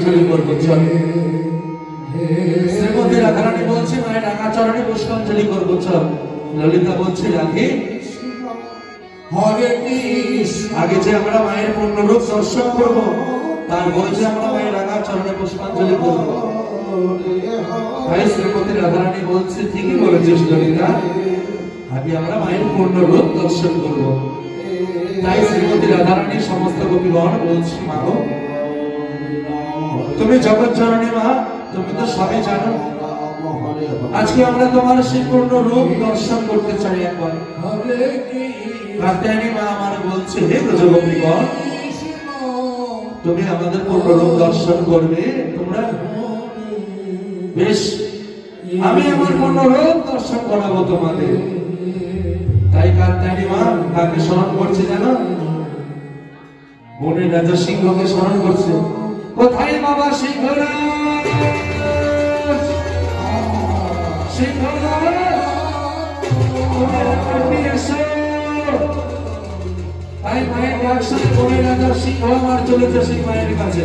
পুষ্পাঞ্জলি করবো। চল শ্রীমতী রাধারানী বলছে মায়ের রাঙা চরণে পুষ্পাঞ্জলি করবো। চল ললিতা বলছে রাধে আগে যে আমরা মায়ের পূর্ণরূপ দর্শন করবো তার বলছে আমরা মায়ের রাঙা চরণে পুষ্পাঞ্জলি করবো। তাই শ্রীমতী রাধারানী বলছে ঠিকই বলেছিস ললিতা, আগে আমরা মায়ের পূর্ণরূপ দর্শন করবো। তাই শ্রীমতী রাধারানী সমস্ত গোপীগণ বলছি মা গো তুমি জগৎ জননী মা, তুমি তো সবই জানো, আজকে আমরা তোমার সেই পূর্ণ রূপ দর্শন করতে চাই একবার। কাত্যায়নী মা আমার বলছে হে ব্রজগোপীগণ তুমি আমাদের পূর্ণ রূপ দর্শন করবে তোমরা, বেশ আমি আমার পূর্ণ রূপ দর্শন করাবো তোমাদের। তাই কাত্যায়নী মা কাকে স্মরণ করছে জানো? বনের রাজা সিংহকে স্মরণ করছে। কোথায় বাবা সিংহরাজ? তাই মায়ের ডাক শুনে বনের রাজা সিংহ আমার চলেছে সেই মায়ের কাছে।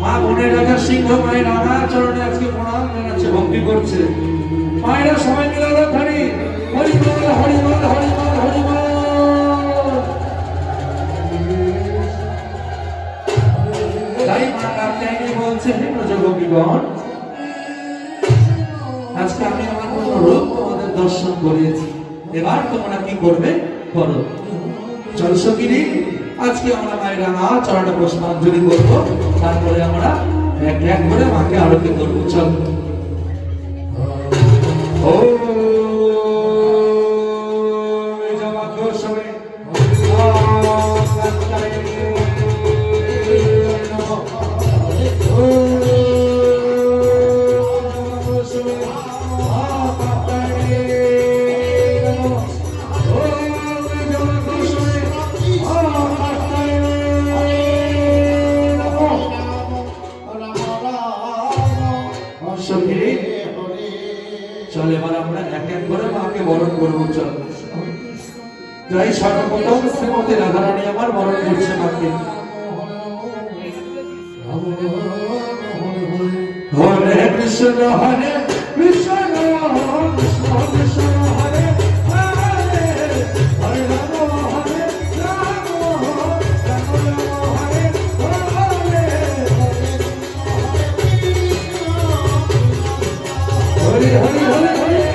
মা বনের রাজা সিংহ মায়ের রাঙা চরণে আজকে প্রণাম জানাচ্ছে, ভক্তি করছে। মায়েরা সবাই মিলে ধরি হরিবল হরিবল হরিবল হরিবল। তাই মা কাত্যায়নী বলছে হে ব্রজগোপীগণ আজকে আমি আমার কোন রূপ তোমাদের দর্শন করিয়েছি, এবার তোমরা কি করবে করো। চল সখিনী আজকে আমরা মায়ের রাঙা চরণে পুষ্পাঞ্জলি করবো, তারপরে আমরা এক এক করে মাকে আরতি করবো। চল ও চল এবার আমরা এক এক করে মাকে বরণ করবো। চল তাই সর্বপ্রথম শ্রীমতী রাধারানী আমার বরণ করছে মাকে। হরে কৃষ্ণ হরে কৃষ্ণ কৃষ্ণ কৃষ্ণ হরে হরে হরে রাম হরে Ram Ram Ram Hare Hare Hare Hare Hare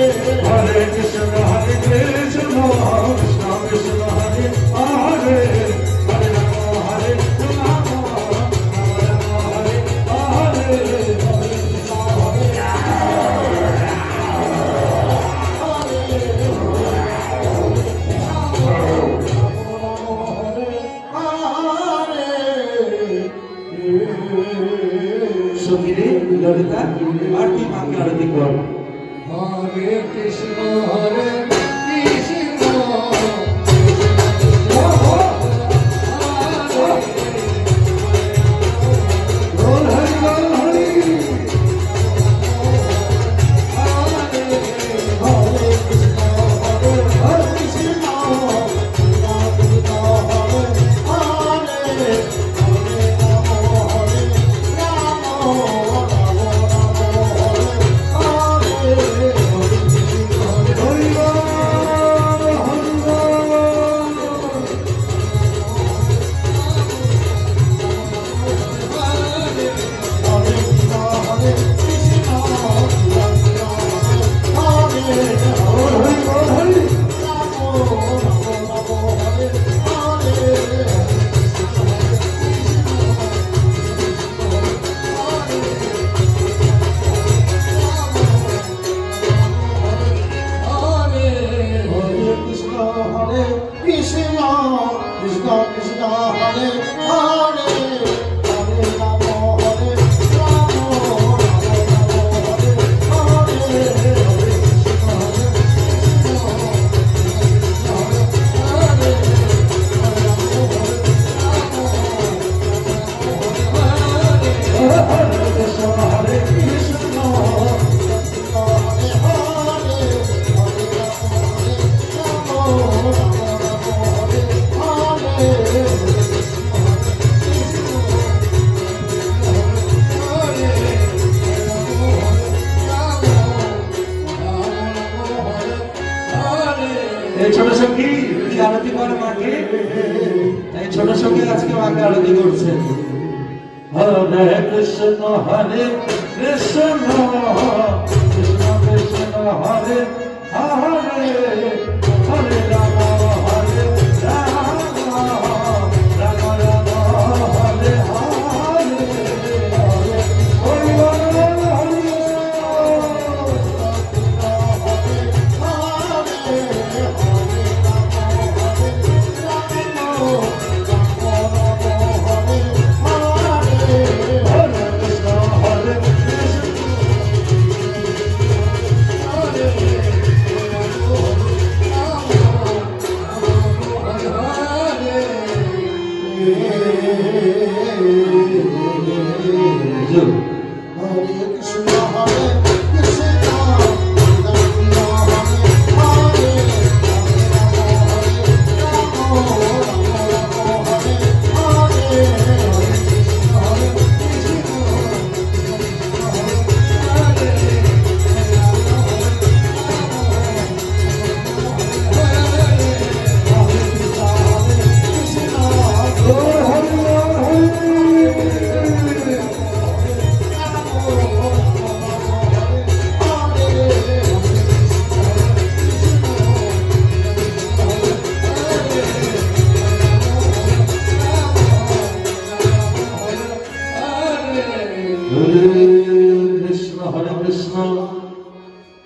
Hare Krishna Hare Krishna Krishna Krishna Hare Hare Hare Rama Hare Rama Rama Rama Hare সঙ্গীরে Lalita আর তুই মাকে আরতি কর। Hare Krishna Hare Krishna Krishna Krishna Hare Hare Hare Rama Hare Rama Rama Hare Hare ছোট সঙ্গী আরতি করে মাকে, তাই ছোট সঙ্গী আজকে মাকে আরতি করছে। হরে কৃষ্ণ হরে কৃষ্ণ কৃষ্ণ কৃষ্ণ হরে হরে হরে রাম হরে রাম রাম রাম হরে হরে হরি বল Hari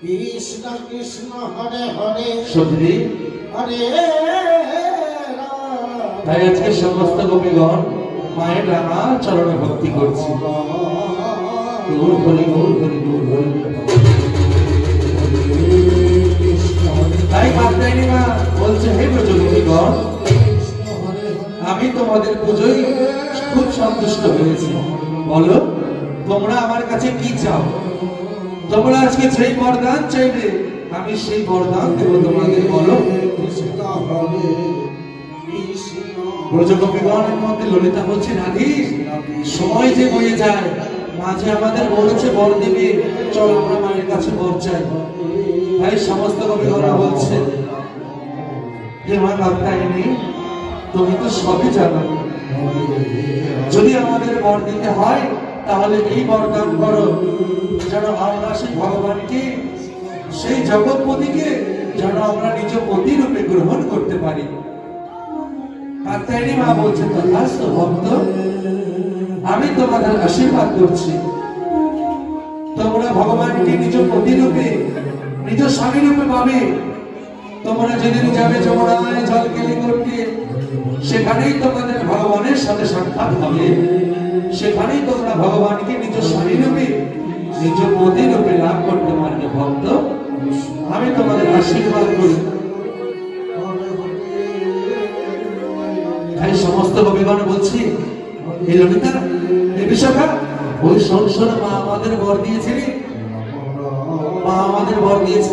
Krishna Krishna Hare Hare সত্যি Hare তাই আজকে সমস্ত গোপীগণ মায়ের রাঙা চরণে ভক্তি করছি। গৌর হরি গৌর হরি গৌর হরি। তাই কাত্যায়নী মা বলছে, হে ব্রজ গোপীগণ, আমি তোমাদের পুজোয় খুব সন্তুষ্ট হয়েছি। বলো তোমরা আমার কাছে কি চাও? তোমরা আজকে যেই বরদান চাইবে আমি সেই বরদান দেব তোমাদের। বলো। ব্রজগোপীগণের মধ্যে ললিতা বলছে, রাধি সময় যে বয়ে যায়, মাঝে আমাদের বলেছে বর দেবে, চল আমরা মায়ের কাছে বর চাই। তাই সমস্ত গোপীগণরা বলছে, হে মা কাত্যায়নী, তুমি তো সবই জানো, যদি আমাদের বর দিতে হয় তাহলে এই বরদান করো যেন আমরা সেই ভগবানকে সেই জগৎপতিকে যেন আমরা নিজ পতি রূপে গ্রহণ করতে পারি। আর তাই মা বলছে তথাস্তু ভক্ত, আমি তোমাদের আশীর্বাদ করছি, তোমরা ভগবানকে নিজ পতি রূপে নিজ স্বামী রূপে পাবে। তোমরা যেদিন যাবে যমুনায় জল কেলি করতে, সেখানেই তোমাদের ভগবানের সাথে সাক্ষাৎ হবে, সেখানেই তোমরা ভগবানকে নিজ স্বামী রূপে নিজ পতি রূপে লাভ করতে পারবে। ভক্ত, আমি তোমাদের আশীর্বাদ করি। তাই সমস্ত কবিগণ বলছি, এই ললিতা, এই বিশাখা, ওই সংসার মা আমাদের বর দিয়েছিলেন, মা আমাদের বর দিয়েছে।